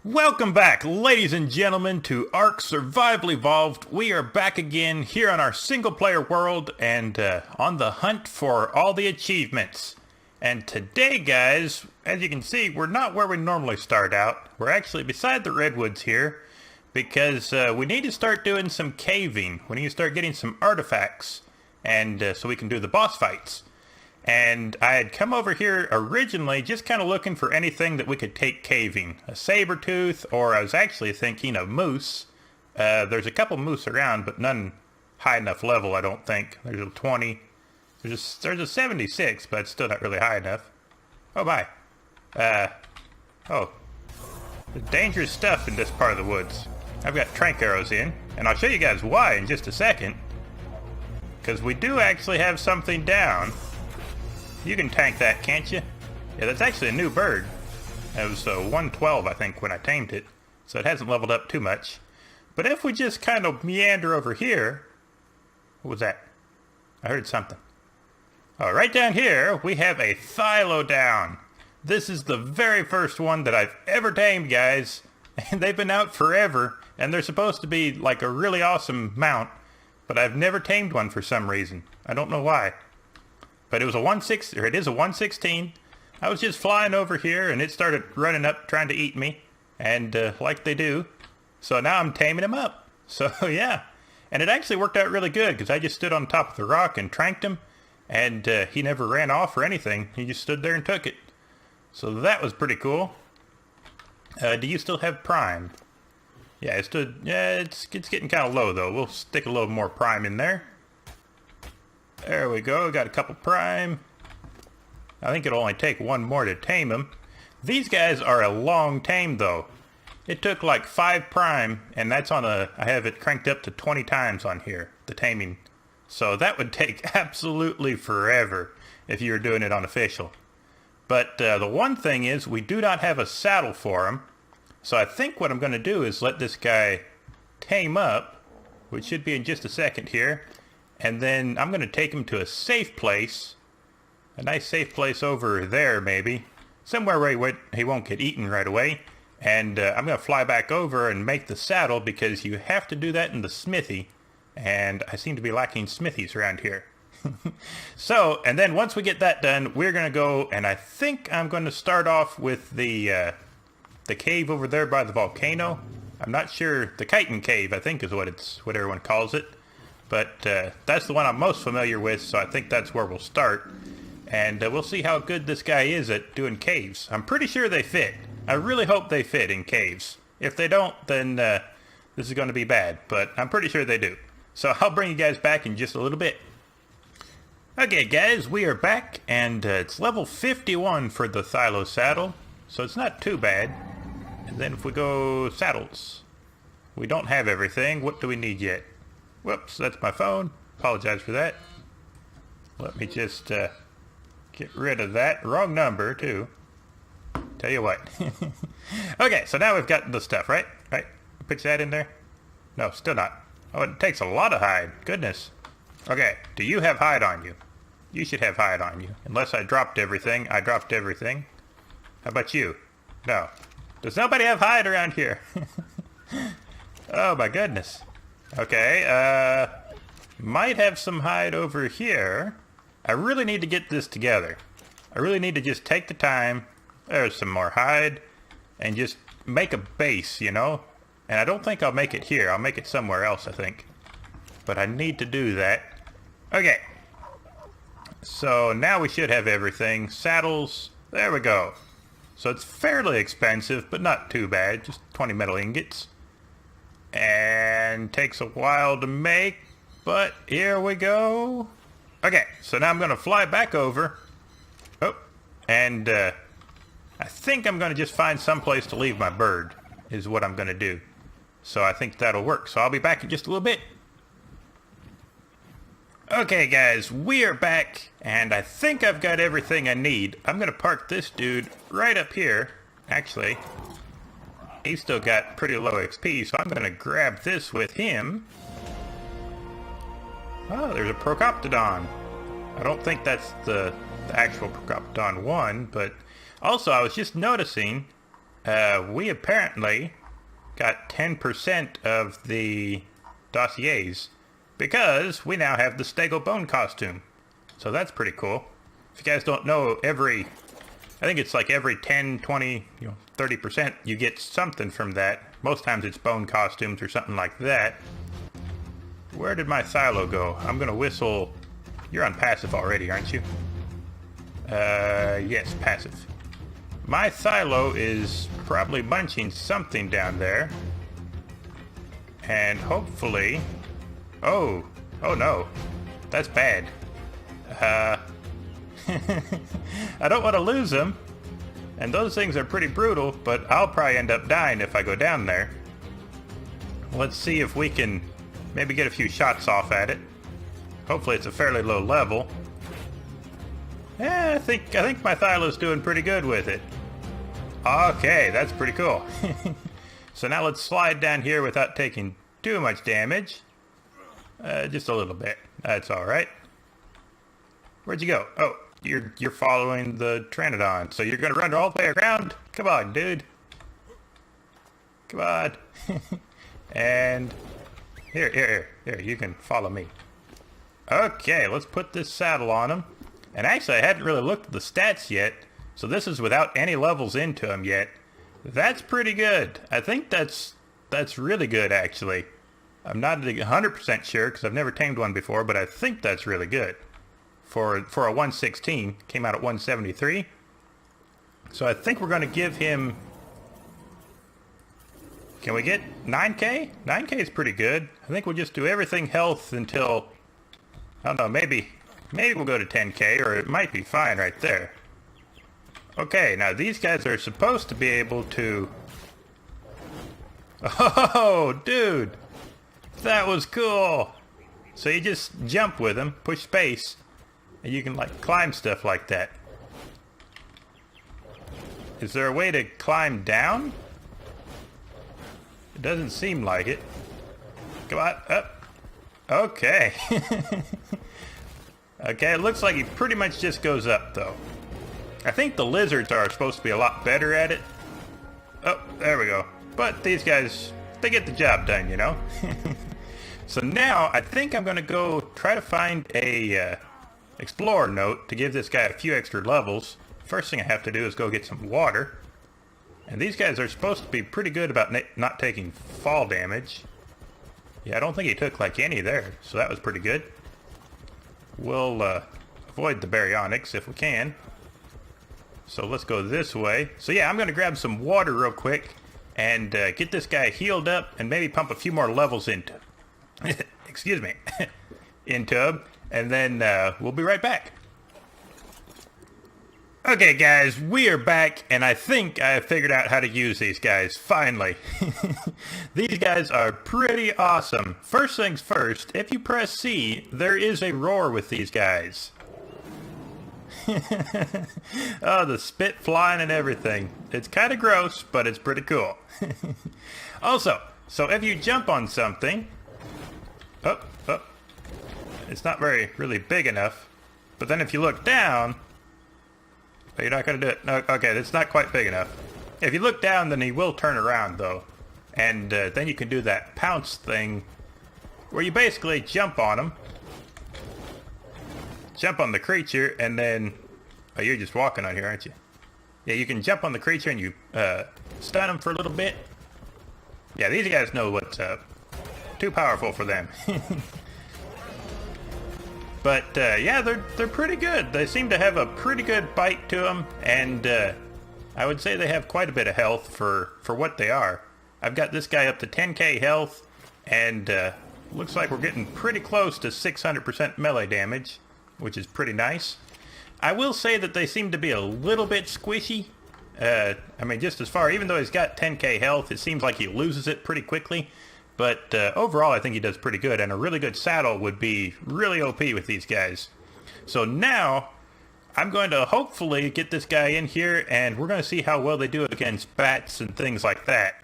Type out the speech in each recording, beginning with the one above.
Welcome back, ladies and gentlemen, to ARK Survival Evolved. We are back again here on our single-player world and on the hunt for all the achievements. And today, guys, as you can see, we're not where we normally start out. We're actually beside the redwoods here because we need to start doing some caving. We need to start getting some artifacts and so we can do the boss fights. And I had come over here originally just kind of looking for anything that we could take caving. A saber-tooth, or I was actually thinking of moose. There's a couple moose around, but none high enough level, I don't think. There's a 20. There's a 76, but it's still not really high enough. Oh my. There's dangerous stuff in this part of the woods. I've got trank arrows in, and I'll show you guys why in just a second. Because we do actually have something down. You can tank that, can't you? Yeah, that's actually a new bird. It was 112, I think, when I tamed it. So it hasn't leveled up too much. But if we just kind of meander over here... What was that? I heard something. Oh, right down here, we have a Thylodon. This is the very first one that I've ever tamed, guys. And they've been out forever. And they're supposed to be like a really awesome mount. But I've never tamed one for some reason. I don't know why. But it is a 116. I was just flying over here and it started running up trying to eat me. And like they do. So now I'm taming him up. So yeah. And it actually worked out really good because I just stood on top of the rock and tranked him. And he never ran off or anything. He just stood there and took it. So that was pretty cool. Do you still have prime? Yeah, it's getting kind of low though. We'll stick a little more prime in there. There we go, got a couple prime. I think it'll only take one more to tame them. These guys are a long tame though. It took like 5 prime, and that's on I have it cranked up to 20 times on here, the taming. So that would take absolutely forever if you were doing it on official. But the one thing is, we do not have a saddle for him. So I think what I'm going to do is let this guy tame up, which should be in just a second here. And then I'm going to take him to a safe place. A nice safe place over there, maybe. Somewhere where he won't get eaten right away. And I'm going to fly back over and make the saddle because you have to do that in the smithy. And I seem to be lacking smithies around here. So, and then once we get that done, we're going to go, and I think I'm going to start off with the cave over there by the volcano. I'm not sure. The chitin cave, I think, is what everyone calls it. But that's the one I'm most familiar with, so I think that's where we'll start. And we'll see how good this guy is at doing caves. I'm pretty sure they fit. I really hope they fit in caves. If they don't, then this is going to be bad. But I'm pretty sure they do. So I'll bring you guys back in just a little bit. Okay, guys, we are back. And it's level 51 for the Thylo saddle. So it's not too bad. And then if we go saddles. We don't have everything. What do we need yet? Whoops, that's my phone. Apologize for that. Let me just get rid of that. Wrong number, too. Tell you what. Okay, so now we've got the stuff, right? Right? Put that in there? No, still not. Oh, it takes a lot of hide. Goodness. Okay, do you have hide on you? You should have hide on you. Unless I dropped everything. I dropped everything. How about you? No. Does nobody have hide around here? Oh, my goodness. Okay, might have some hide over here. I really need to get this together. I really need to just take the time. There's some more hide. And just make a base, you know? And I don't think I'll make it here. I'll make it somewhere else, I think. But I need to do that. Okay. So now we should have everything. Saddles. There we go. So it's fairly expensive, but not too bad. Just 20 metal ingots. And takes a while to make, but here we go. Okay, so now I'm going to fly back over. Oh, and I think I'm going to just find some place to leave my bird, is what I'm going to do. So I think that'll work. So I'll be back in just a little bit. Okay, guys, we are back, and I think I've got everything I need. I'm going to park this dude right up here. Actually, he's still got pretty low XP, so I'm going to grab this with him. Oh, there's a Procoptodon. I don't think that's the actual Procoptodon one, but also I was just noticing we apparently got 10% of the dossiers because we now have the Stego Bone costume. So that's pretty cool. If you guys don't know, I think it's like every 10, 20, 30% you get something from that. Most times it's bone costumes or something like that. Where did my silo go? I'm gonna whistle. You're on passive already, aren't you? Yes, passive. My silo is probably munching something down there. And hopefully... Oh no. That's bad. I don't want to lose them. And those things are pretty brutal, but I'll probably end up dying if I go down there. Let's see if we can maybe get a few shots off at it. Hopefully it's a fairly low level. Yeah, I think my Thylo's doing pretty good with it. Okay, that's pretty cool. So now let's slide down here without taking too much damage. Just a little bit. That's alright. Where'd you go? Oh, you're following the Pteranodon. So you're gonna run all the way around? Come on, dude. Come on. And here, you can follow me. Okay, let's put this saddle on him. And actually, I hadn't really looked at the stats yet, so this is without any levels into him yet. That's pretty good. I think that's really good, actually. I'm not 100% sure, because I've never tamed one before, but I think that's really good. For a 116, came out at 173. So I think we're going to give him... Can we get 9K? 9K is pretty good. I think we'll just do everything health until... I don't know, maybe we'll go to 10K, or it might be fine right there. Okay, now these guys are supposed to be able to... Oh, dude! That was cool! So you just jump with them, push space, and you can like climb stuff like that. Is there a way to climb down? It doesn't seem like it. Come on, up. Okay. Okay, it looks like he pretty much just goes up, though. I think the lizards are supposed to be a lot better at it. Oh, there we go. But these guys, they get the job done, you know? So now, I think I'm going to go try to find a explorer note to give this guy a few extra levels. First thing I have to do is go get some water. And these guys are supposed to be pretty good about not taking fall damage. Yeah, I don't think he took like any there, so that was pretty good. We'll avoid the baryonyx if we can. So let's go this way. So yeah, I'm going to grab some water real quick and get this guy healed up and maybe pump a few more levels into excuse me, into him, and then we'll be right back. Okay guys, we are back, and I think I have figured out how to use these guys, finally. These guys are pretty awesome. First things first, if you press C, there is a roar with these guys. Oh, the spit flying and everything. It's kind of gross, but it's pretty cool. Also, so if you jump on something... Oh, it's not really big enough. But then if you look down... Oh, you're not going to do it. No, okay, that's not quite big enough. If you look down, then he will turn around, though. And then you can do that pounce thing where you basically jump on him. Jump on the creature, and then... Oh, you're just walking on here, aren't you? Yeah, you can jump on the creature and you stun him for a little bit. Yeah, these guys know what's up. Too powerful for them. But yeah, they're pretty good. They seem to have a pretty good bite to them, and I would say they have quite a bit of health for what they are. I've got this guy up to 10k health, and looks like we're getting pretty close to 600% melee damage, which is pretty nice. I will say that they seem to be a little bit squishy. I mean, just as far, even though he's got 10k health, it seems like he loses it pretty quickly. But overall, I think he does pretty good, and a really good saddle would be really OP with these guys. So now, I'm going to hopefully get this guy in here, and we're going to see how well they do against bats and things like that.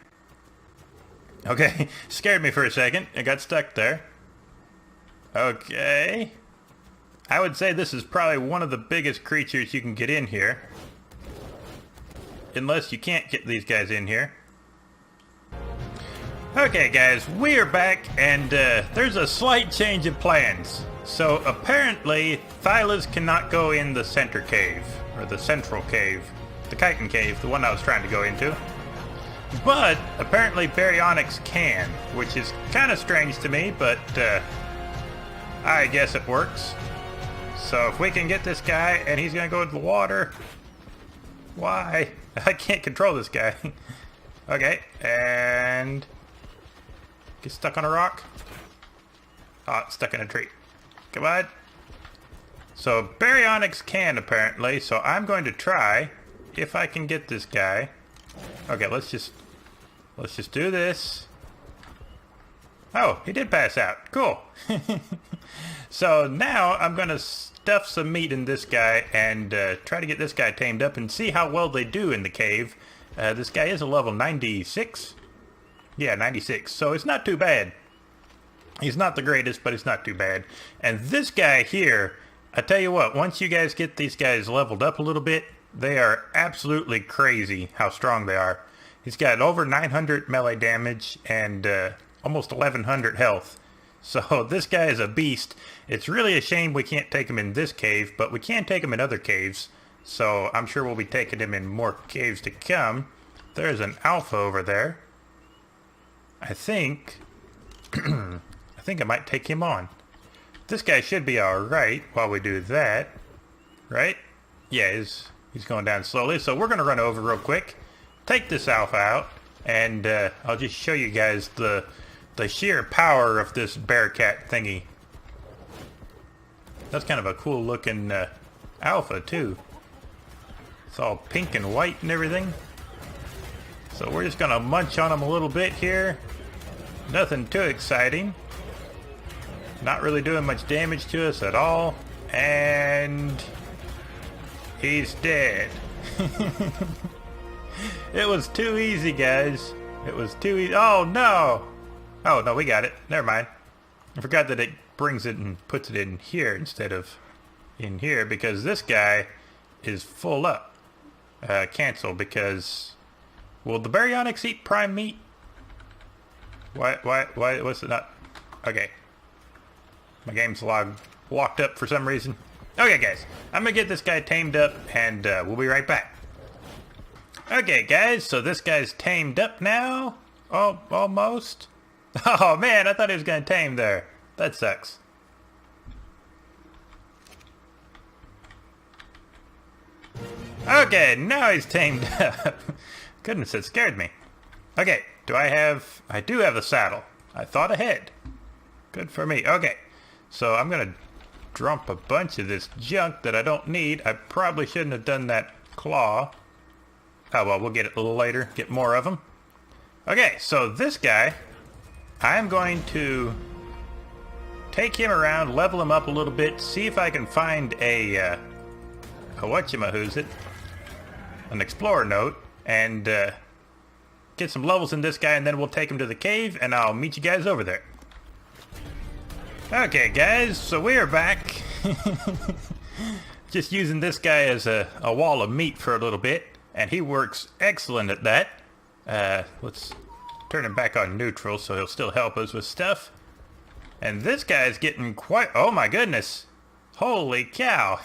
Okay, scared me for a second. I got stuck there. Okay. I would say this is probably one of the biggest creatures you can get in here. unless you can't get these guys in here. Okay guys, we are back, and there's a slight change of plans. So apparently Thylas cannot go in the center cave, or the central cave, the chitin cave, the one I was trying to go into. But apparently baryonyx can, which is kind of strange to me, but I guess it works. So if we can get this guy and he's gonna go into the water. Why? I can't control this guy. Okay, and get stuck on a rock. Oh, it's stuck in a tree. Come on. So baryonyx can apparently, so I'm going to try if I can get this guy. Okay, let's just do this. Oh, he did pass out. Cool. So now I'm gonna stuff some meat in this guy and try to get this guy tamed up and see how well they do in the cave. This guy is a level 96. Yeah, 96. So it's not too bad. He's not the greatest, but it's not too bad. And this guy here, I tell you what, once you guys get these guys leveled up a little bit, they are absolutely crazy how strong they are. He's got over 900 melee damage and almost 1100 health. So this guy is a beast. It's really a shame we can't take him in this cave, but we can take him in other caves. So I'm sure we'll be taking him in more caves to come. There's an alpha over there. I think I might take him on. This guy should be alright while we do that. Right? Yeah, he's going down slowly. So we're going to run over real quick, take this alpha out, and I'll just show you guys the sheer power of this bearcat thingy. That's kind of a cool looking alpha too. It's all pink and white and everything. So we're just gonna munch on him a little bit here. Nothing too exciting. Not really doing much damage to us at all. And he's dead. It was too easy, guys. It was too easy. Oh no! Oh no, we got it. Never mind. I forgot that it brings it and puts it in here instead of in here because this guy is full up. Cancel because... Will the baryonyx eat prime meat? Why, what's it not? Okay. My game's locked up for some reason. Okay, guys. I'm gonna get this guy tamed up, and we'll be right back. Okay, guys. So this guy's tamed up now. Oh, almost. Oh, man. I thought he was gonna tame there. That sucks. Okay, now he's tamed up. Goodness, it scared me. Okay, I do have the saddle. I thought ahead. Good for me. Okay, so I'm gonna dump a bunch of this junk that I don't need. I probably shouldn't have done that claw. Oh well, we'll get it a little later. Get more of them. Okay, so this guy, I'm going to take him around, level him up a little bit, see if I can find a whatchamahoosit, an explorer note, and get some levels in this guy, and then we'll take him to the cave, and I'll meet you guys over there. Okay, guys, so we are back. Just using this guy as a wall of meat for a little bit, and he works excellent at that. Let's turn him back on neutral so he'll still help us with stuff. And this guy's getting quite... Oh my goodness! Holy cow!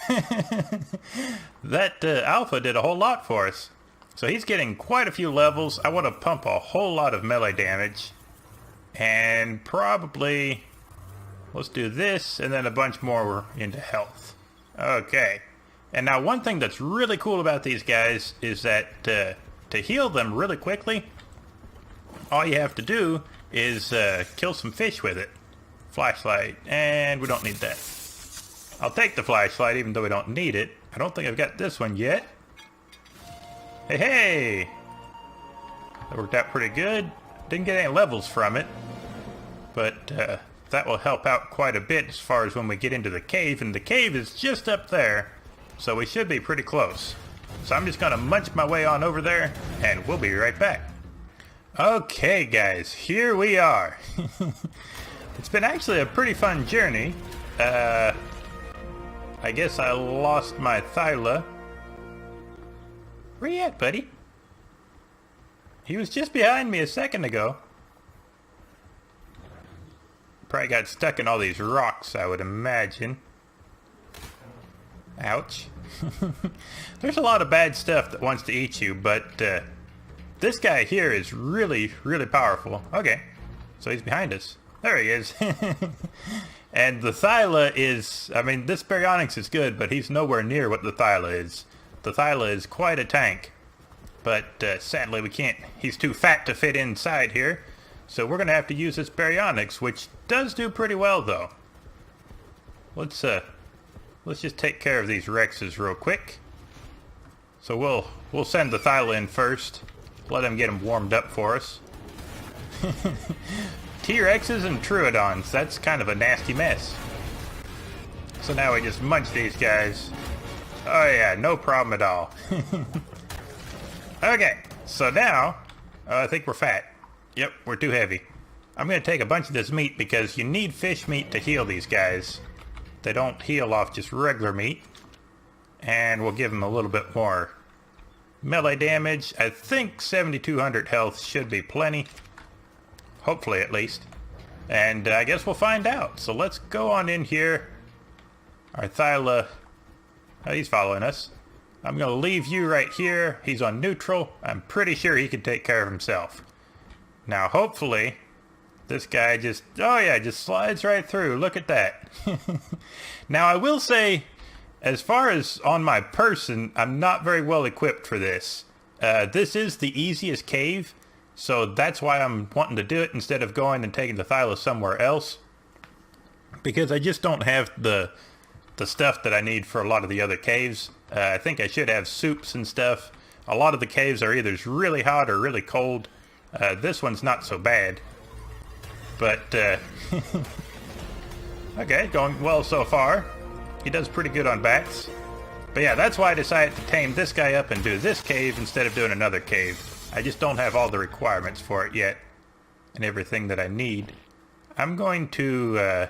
That alpha did a whole lot for us. So he's getting quite a few levels. I want to pump a whole lot of melee damage. And probably... Let's do this, and then a bunch more into health. Okay. And now one thing that's really cool about these guys is that to heal them really quickly, all you have to do is kill some fish with it. Flashlight, and we don't need that. I'll take the flashlight even though we don't need it. I don't think I've got this one yet. Hey, hey! That worked out pretty good. Didn't get any levels from it, but that will help out quite a bit as far as when we get into the cave, and the cave is just up there, so we should be pretty close. So I'm just gonna munch my way on over there, and we'll be right back. Okay guys, here we are. It's been actually a pretty fun journey. I guess I lost my Thyla. Where you at, buddy? He was just behind me a second ago. Probably got stuck in all these rocks, I would imagine. Ouch. There's a lot of bad stuff that wants to eat you, but this guy here is really, really powerful. Okay, so he's behind us. There he is. And the Thyla is, I mean, this Baryonyx is good, but he's nowhere near what the Thyla is. The Thyla is quite a tank. But sadly we can't, he's too fat to fit inside here. So we're going to have to use this Baryonyx, which does do pretty well though. Let's just take care of these Rexes real quick. So we'll send the Thyla in first. Let him get them warmed up for us. T-Rexes and Troodons, that's kind of a nasty mess. So now we just munch these guys. Oh yeah, no problem at all. Okay, so now, I think we're fat. Yep, we're too heavy. I'm going to take a bunch of this meat because you need fish meat to heal these guys. They don't heal off just regular meat. And we'll give them a little bit more melee damage. I think 7,200 health should be plenty. Hopefully, at least. And I guess we'll find out. So let's go on in here. Our Thyla, oh, he's following us. I'm going to leave you right here. He's on neutral. I'm pretty sure he can take care of himself. Now, hopefully, this guy just, oh yeah, just slides right through. Look at that. Now, I will say, as far as on my person, I'm not very well equipped for this. This is the easiest cave. So that's why I'm wanting to do it instead of going and taking the Thyla somewhere else. Because I just don't have the stuff that I need for a lot of the other caves. I think I should have soups and stuff. A lot of the caves are either really hot or really cold. This one's not so bad. But, okay, going well so far. He does pretty good on bats. But yeah, that's why I decided to tame this guy up and do this cave instead of doing another cave. I just don't have all the requirements for it yet. And everything that I need. I'm going to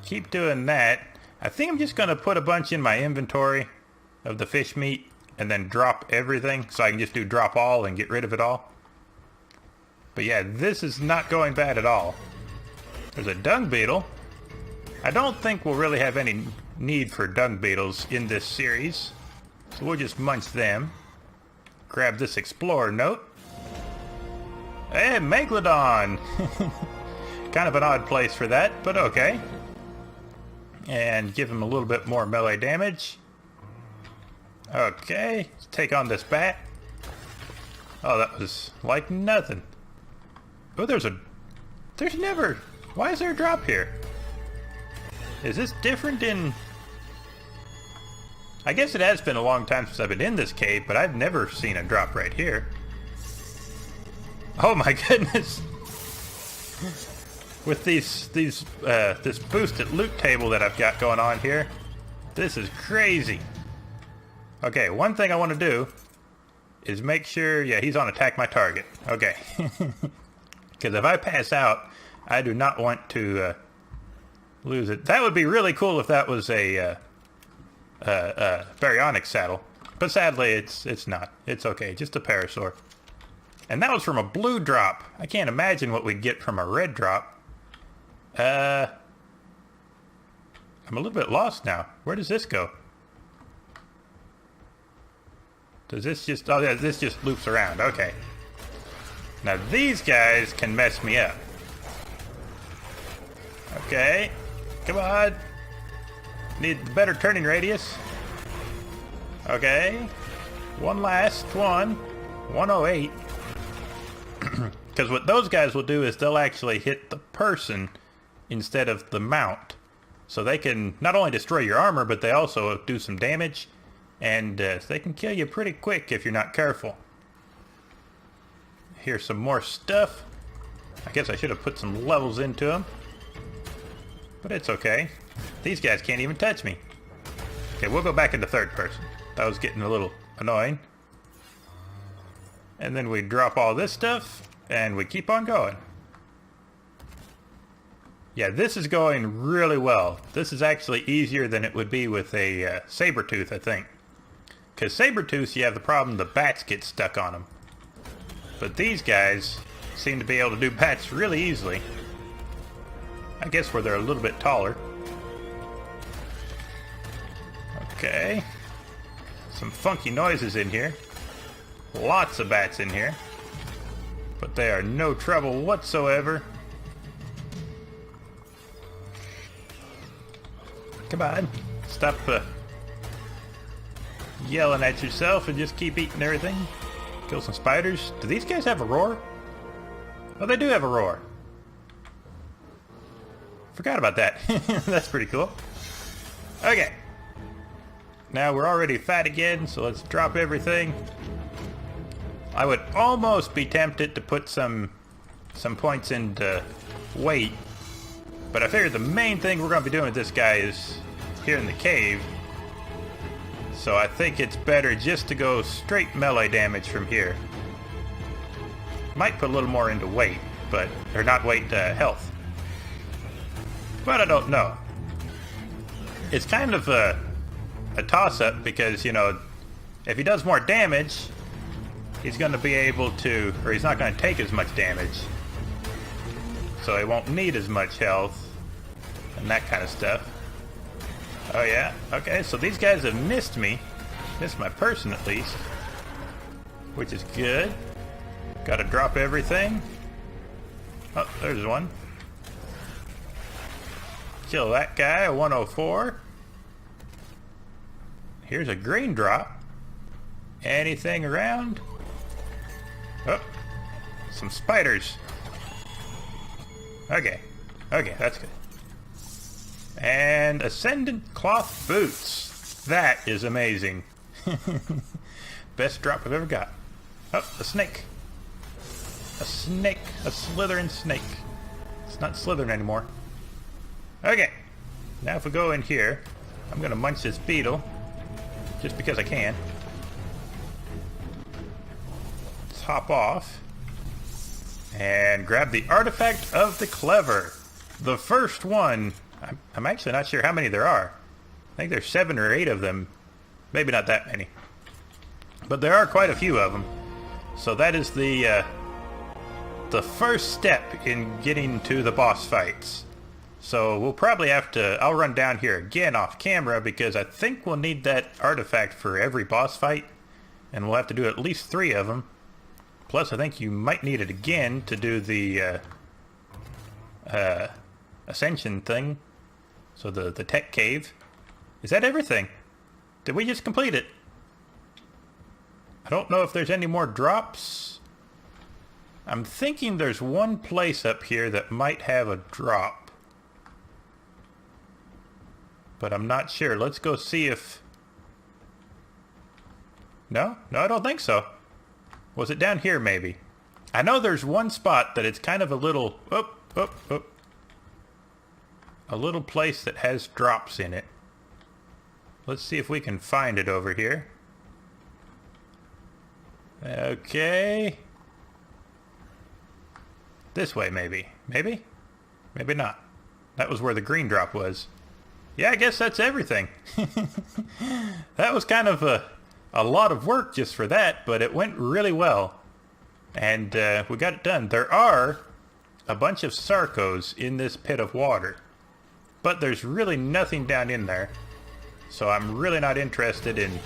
keep doing that. I think I'm just going to put a bunch in my inventory of the fish meat. And then drop everything. So I can just do drop all and get rid of it all. But yeah, this is not going bad at all. There's a dung beetle. I don't think we'll really have any need for dung beetles in this series. So we'll just munch them. Grab this explorer note. Hey, Megalodon! Kind of an odd place for that, but okay. And give him a little bit more melee damage. Okay, let's take on this bat. Oh, that was like nothing. Oh, there's never... Why is there a drop here? Is this different in... I guess it has been a long time since I've been in this cave, but I've never seen a drop right here. Oh my goodness! With this boosted loot table that I've got going on here, this is crazy. Okay, one thing I want to do is make sure, yeah, he's on attack my target. Okay. Because if I pass out, I do not want to lose it. That would be really cool if that was a Baryonyx saddle. But sadly, it's not. It's okay, just a parasaur. And that was from a blue drop. I can't imagine what we'd get from a red drop. I'm a little bit lost now. Where does this go? Does this just... Oh, yeah, this just loops around. Okay. Now, these guys can mess me up. Okay. Come on. Need the better turning radius. Okay. One last one. 108. Because what those guys will do is they'll actually hit the person instead of the mount. So they can not only destroy your armor, but they also do some damage. And they can kill you pretty quick if you're not careful. Here's some more stuff. I guess I should have put some levels into them. But it's okay. These guys can't even touch me. Okay, we'll go back into third person. That was getting a little annoying. And then we drop all this stuff, and we keep on going. Yeah, this is going really well. This is actually easier than it would be with a Sabertooth, I think. Because Sabertooth, you have the problem the bats get stuck on them. But these guys seem to be able to do bats really easily. I guess where they're a little bit taller. Okay. Some funky noises in here. Lots of bats in here. But they are no trouble whatsoever. Come on. Stop yelling at yourself and just keep eating everything. Kill some spiders. Do these guys have a roar? Oh, they do have a roar. Forgot about that. That's pretty cool. Okay. Now we're already fat again, so let's drop everything. I would almost be tempted to put some points into weight, but I figured the main thing we're going to be doing with this guy is here in the cave. So I think it's better just to go straight melee damage from here. Might put a little more into weight, but or not weight, health. But I don't know. It's kind of a toss-up because, you know, if he does more damage, he's going to be able to, or he's not going to take as much damage. So he won't need as much health and that kind of stuff. Oh yeah, okay, so these guys have missed me. Missed my person at least. Which is good. Gotta drop everything. Oh, there's one. Kill that guy, a 104. Here's a green drop. Anything around? Oh, some spiders. Okay, that's good. And Ascendant Cloth Boots. That is amazing. Best drop I've ever got. Oh, a snake. A snake. A slithering snake. It's not slithering anymore. Okay. Now if we go in here, I'm going to munch this beetle. Just because I can. Let's hop off. And grab the Artifact of the Clever. The first one. I'm actually not sure how many there are. I think there's 7 or 8 of them. Maybe not that many. But there are quite a few of them. So that is the first step in getting to the boss fights. So we'll probably have to... I'll run down here again off camera because I think we'll need that artifact for every boss fight. And we'll have to do at least 3 of them. Plus I think you might need it again to do the ascension thing. So the tech cave. Is that everything? Did we just complete it? I don't know if there's any more drops. I'm thinking there's one place up here that might have a drop. But I'm not sure. Let's go see if... No, I don't think so. Was it down here maybe? I know there's one spot that it's kind of a little... A little place that has drops in it. Let's see if we can find it over here. Okay. This way maybe. Maybe? Maybe not. That was where the green drop was. Yeah, I guess that's everything. That was kind of a lot of work just for that, but it went really well. And we got it done. There are a bunch of Sarcos in this pit of water. But there's really nothing down in there. So I'm really not interested in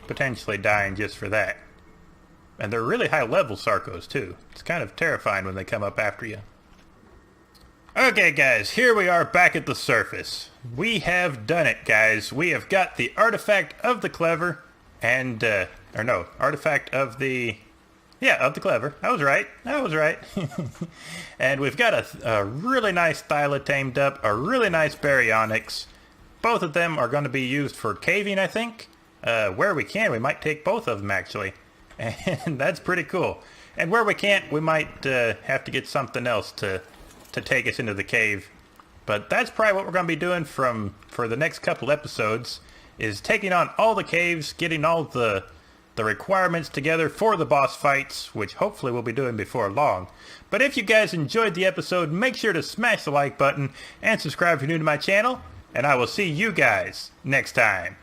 potentially dying just for that. And they're really high level Sarcos too. It's kind of terrifying when they come up after you. Okay guys, here we are back at the surface. We have done it guys. We have got the Artifact of the Clever and, Artifact of the... Yeah, of the Clever. I was right. And we've got a really nice Thyla tamed up, a really nice Baryonyx. Both of them are going to be used for caving, I think. Where we can, we might take both of them, actually. And that's pretty cool. And where we can't, we might have to get something else to take us into the cave. But that's probably what we're going to be doing for the next couple episodes, is taking on all the caves, getting all the requirements together for the boss fights, which hopefully we'll be doing before long. But if you guys enjoyed the episode, make sure to smash the like button and subscribe if you're new to my channel, and I will see you guys next time.